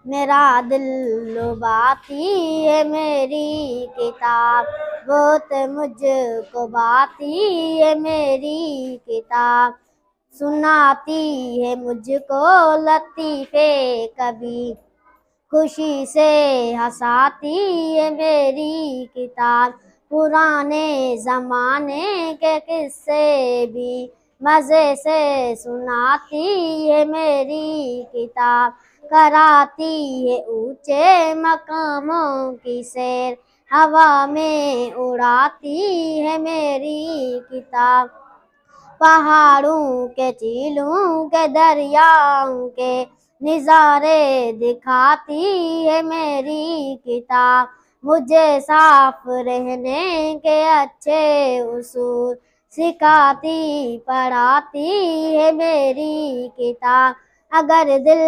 मेरा दिल लुभाती है मेरी किताब, बहुत मुझको भाती है मेरी किताब। सुनाती है मुझको लतीफ़े कभी, खुशी से हंसाती है मेरी किताब। पुराने ज़माने के किस्से भी मज़े से सुनाती है मेरी किताब। कराती है ऊंचे मकामों की सैर, हवा में उड़ाती है मेरी किताब। पहाड़ों के, झीलों के, दरियाओं के नज़ारे दिखाती है मेरी किताब। मुझे साफ रहने के अच्छे उसूल सिखाती पढ़ाती है मेरी किताब। अगर दिल